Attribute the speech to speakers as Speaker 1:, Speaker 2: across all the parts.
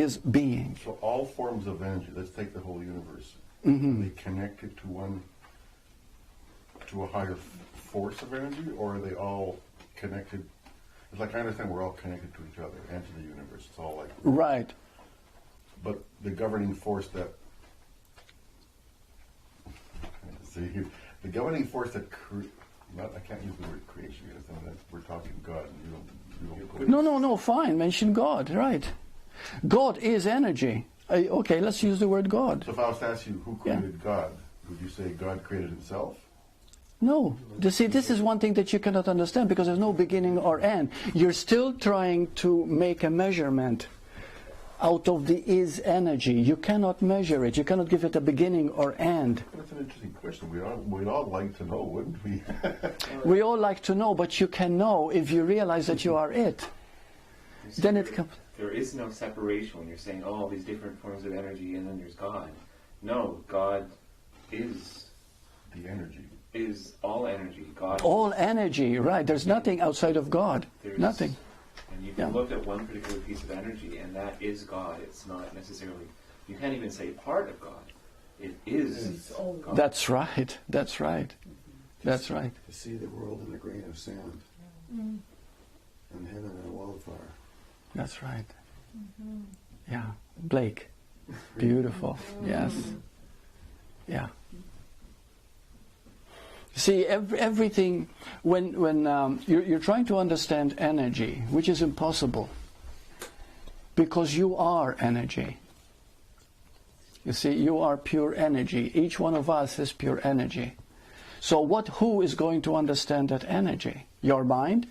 Speaker 1: is being.
Speaker 2: So all forms of energy, let's take the whole universe,
Speaker 1: Mm-hmm.
Speaker 2: are they connected to a higher force of energy, or are they all connected? It's like, I understand we're all connected to each other and to the universe. It's all like...
Speaker 1: Right.
Speaker 2: But the governing force that... the governing force that... I can't use the word creation because we're talking God. And you don't
Speaker 1: No, fine. Mention God, right. God is energy. Okay, let's use the word God.
Speaker 2: So if I was to ask you who created God, would you say God created himself?
Speaker 1: No. You see, this is one thing that you cannot understand because there's no beginning or end. You're still trying to make a measurement out of the is energy. You cannot measure it. You cannot give it a beginning or end.
Speaker 2: That's an interesting question. We'd all like to know, wouldn't we?
Speaker 1: We all like to know, but you can know if you realize that you are it. Then it comes.
Speaker 3: There is no separation when you're saying, oh, all these different forms of energy and then there's God. No, God is
Speaker 2: the energy.
Speaker 3: Is all energy. God
Speaker 1: all energy, right. There's nothing outside of God. Nothing.
Speaker 3: And you can look at one particular piece of energy and that is God. It's not necessarily, you can't even say part of God. It is God.
Speaker 1: That's right. That's right. That's right.
Speaker 4: To see the world in a grain of sand and heaven in a wildfire.
Speaker 1: That's right. Yeah. Blake. Beautiful. Yes. Yeah. See, everything, when you're trying to understand energy, which is impossible, because you are energy. You see, you are pure energy. Each one of us is pure energy. So who is going to understand that energy? Your mind?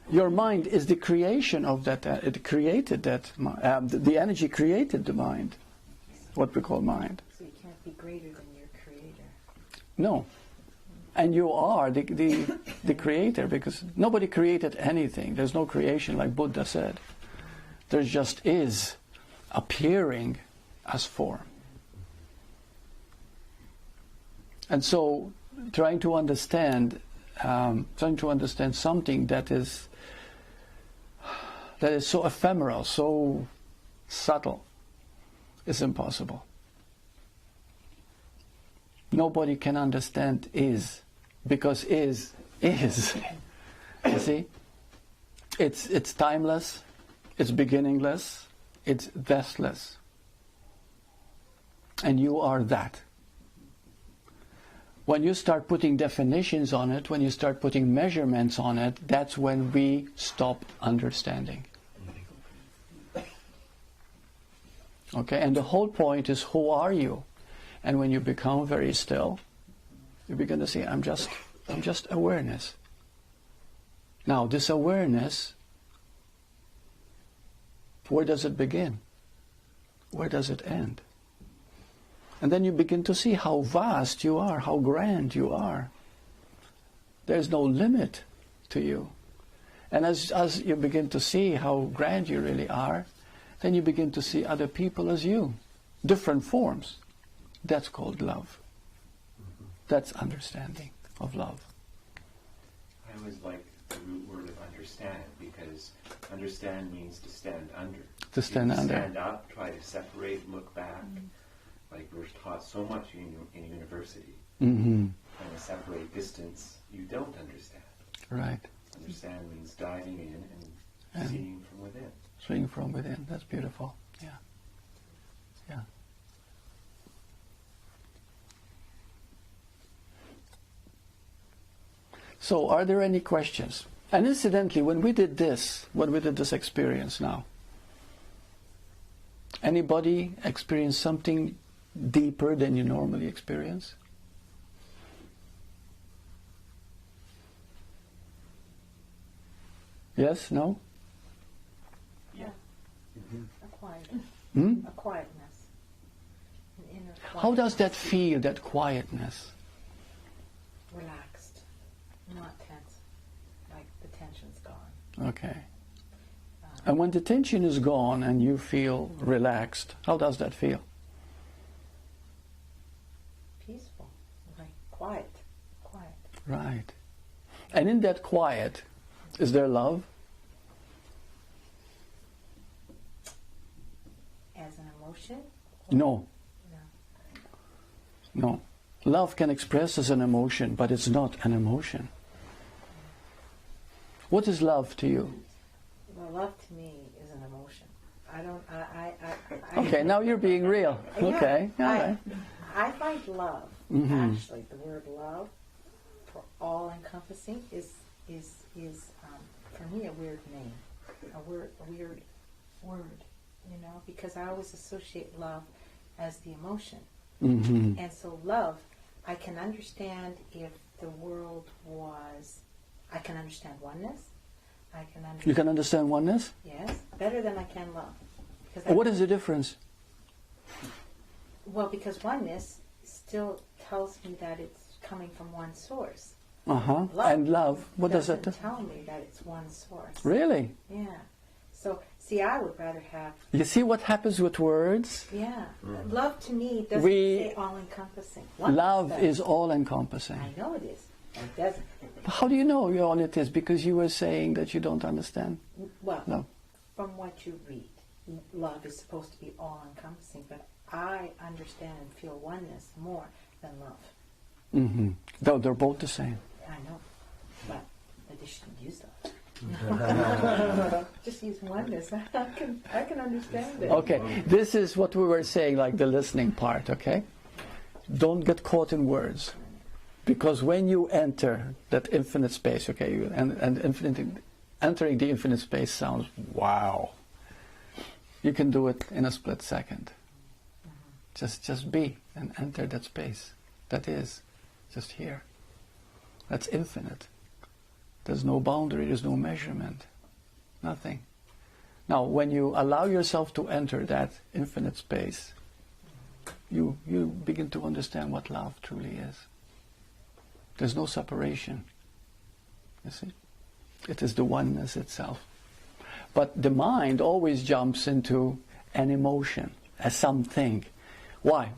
Speaker 1: Your mind is the creation of that. It created that. The energy created the mind. What we call mind.
Speaker 5: So you can't be greater than your creator.
Speaker 1: No. And you are the creator, because nobody created anything. There's no creation like Buddha said. There just is appearing as form. And so trying to understand something that is so ephemeral, so subtle, is impossible. Nobody can understand is, because is. You see? It's timeless, it's beginningless, it's deathless. And you are that. When you start putting definitions on it, when you start putting measurements on it, that's when we stop understanding. Okay, and the whole point is, who are you? And when you become very still, you begin to say, I'm just awareness. Now, this awareness, where does it begin? Where does it end? And then you begin to see how vast you are, how grand you are. There's no limit to you. And as you begin to see how grand you really are, then you begin to see other people as you, different forms. That's called love. That's understanding of love.
Speaker 3: I always like the root word of understand, because understand means to stand under.
Speaker 1: To stand under.
Speaker 3: Stand up, try to separate, look back. Like we're taught so much in university.
Speaker 1: Mm-hmm.
Speaker 3: Trying to separate distance, you don't understand.
Speaker 1: Right.
Speaker 3: Understand means diving in and seeing from within.
Speaker 1: Seeing from within. That's beautiful. Yeah. Yeah. So, are there any questions? And incidentally, when we did this experience now, anybody experience something deeper than you normally experience? Yes? No?
Speaker 5: Yeah. A quietness. A quietness. An inner quietness.
Speaker 1: How does that feel, that quietness?
Speaker 5: Relaxed. Not tense. Like the tension's gone.
Speaker 1: Okay. And when the tension is gone and you feel relaxed, how does that feel?
Speaker 5: Peaceful. Like quiet. Quiet.
Speaker 1: Right. And in that quiet, is there love?
Speaker 5: emotion?
Speaker 1: No.
Speaker 5: No.
Speaker 1: No. Love can express as an emotion, but it's not an emotion. What is love to you?
Speaker 5: Well, love to me is an emotion. I don't.
Speaker 1: Okay, now you're being real.
Speaker 5: Yeah,
Speaker 1: Okay, all right.
Speaker 5: I find love,
Speaker 1: Mhm.
Speaker 5: actually, the word love, for all-encompassing, is for me a weird name, a weird word, you know, because I always associate love as the emotion,
Speaker 1: Mm-hmm.
Speaker 5: and so love, I can understand if the world was, I can understand oneness, I can understand.
Speaker 1: You can understand oneness?
Speaker 5: Yes, better than I can love. Because
Speaker 1: What is the difference?
Speaker 5: Well, because oneness still tells me that it's coming from one source.
Speaker 1: Uh-huh. And love, what does that
Speaker 5: doesn't tell me that it's one source.
Speaker 1: Really?
Speaker 5: Yeah. So, see, I would rather have,
Speaker 1: You see what happens with words?
Speaker 5: yeah. Love to me doesn't
Speaker 1: We-
Speaker 5: say all-encompassing.
Speaker 1: Love
Speaker 5: does.
Speaker 1: is all-encompassing.
Speaker 5: I know it is. It doesn't.
Speaker 1: How do you know all it is? Because you were saying that you don't understand.
Speaker 5: Well,
Speaker 1: No.
Speaker 5: from what you read, love is supposed to be all-encompassing, but I understand and feel oneness more than love.
Speaker 1: Mm-hmm. Though they're both the same.
Speaker 5: I know, but they shouldn't use love. Just use oneness. I can understand it.
Speaker 1: Okay, this is what we were saying, like the listening part, okay? Don't get caught in words. Because when you enter that infinite space, okay, entering the infinite space sounds, wow. You can do it in a split second. Just be and enter that space. That is just here. That's infinite. There's no boundary, there's no measurement. Nothing. Now, when you allow yourself to enter that infinite space, you begin to understand what love truly is. There's no separation. You see? It is the oneness itself. But the mind always jumps into an emotion, as something. Why?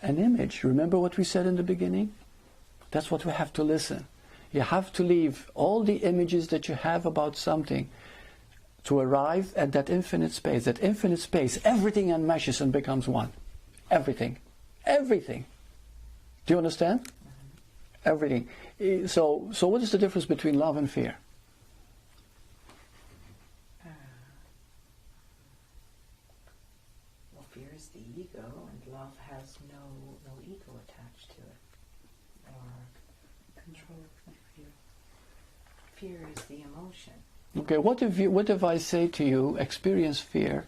Speaker 1: An image. Remember what we said in the beginning? That's what we have to listen. You have to leave all the images that you have about something to arrive at that infinite space. That infinite space, everything enmeshes and becomes one. Everything. Everything. Do you understand? Everything. So what is the difference between love and fear?
Speaker 5: Well, fear is the ego, and love has no ego attached to it, or control of fear. Fear is the emotion.
Speaker 1: Okay, what if I say to you, experience fear,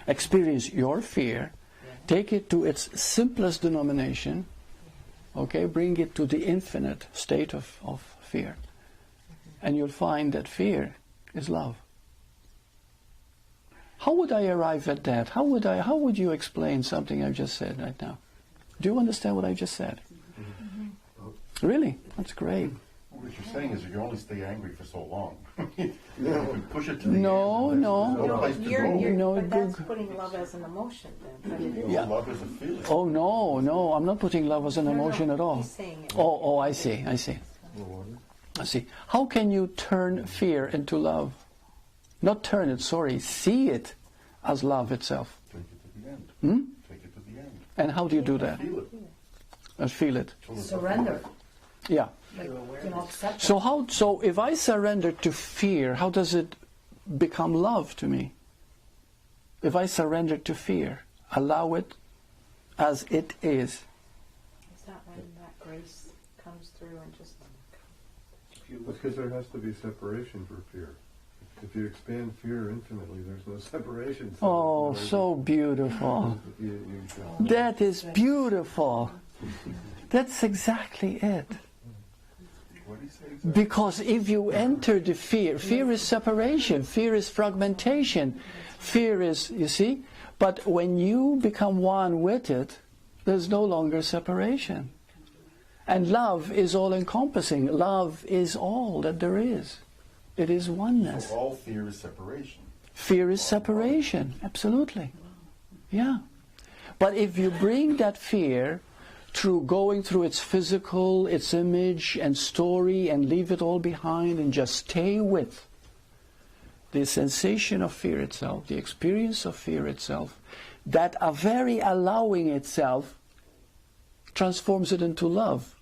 Speaker 1: experience your fear, take it to its simplest denomination, okay, bring it to the infinite state of fear, and you'll find that fear is love. How would I arrive at that? How would you explain something I've just said right now? Do you understand what I just said? Mm-hmm. Really? That's great.
Speaker 2: What you're saying is you can only stay angry for so long. You can push it to the
Speaker 1: No,
Speaker 2: end.
Speaker 1: no.
Speaker 2: There's no place to go.
Speaker 1: No,
Speaker 5: but that's putting love as an emotion then. But it is.
Speaker 1: Yeah.
Speaker 2: Love is a feeling.
Speaker 1: Oh no, I'm not putting love as an emotion at all.
Speaker 5: He's saying it.
Speaker 1: Oh, I see. I see. How can you turn fear into love? Not turn it, sorry, see it as love itself.
Speaker 2: Take it to the end.
Speaker 1: Hmm?
Speaker 2: Take it to the end.
Speaker 1: And how do you do that?
Speaker 2: Feel it.
Speaker 1: And feel it.
Speaker 6: Surrender.
Speaker 1: Yeah.
Speaker 6: Like, accept it.
Speaker 1: So if I surrender to fear, how does it become love to me? If I surrender to fear, allow it as it is.
Speaker 5: Is that when that grace comes through and just...
Speaker 4: Because there has to be separation for fear. If you expand fear infinitely, there's no separation.
Speaker 1: Oh, so beautiful. That is beautiful. That's exactly it.
Speaker 2: What do you say exactly?
Speaker 1: Because if you enter the fear is separation, fear is fragmentation, fear is, you see? But when you become one with it, there's no longer separation. And love is all-encompassing. Love is all that there is. It is oneness.
Speaker 2: So all fear is separation.
Speaker 1: Fear is separation, absolutely. Yeah. But if you bring that fear through going through its physical, its image and story, and leave it all behind and just stay with the sensation of fear itself, the experience of fear itself, that a very allowing itself transforms it into love.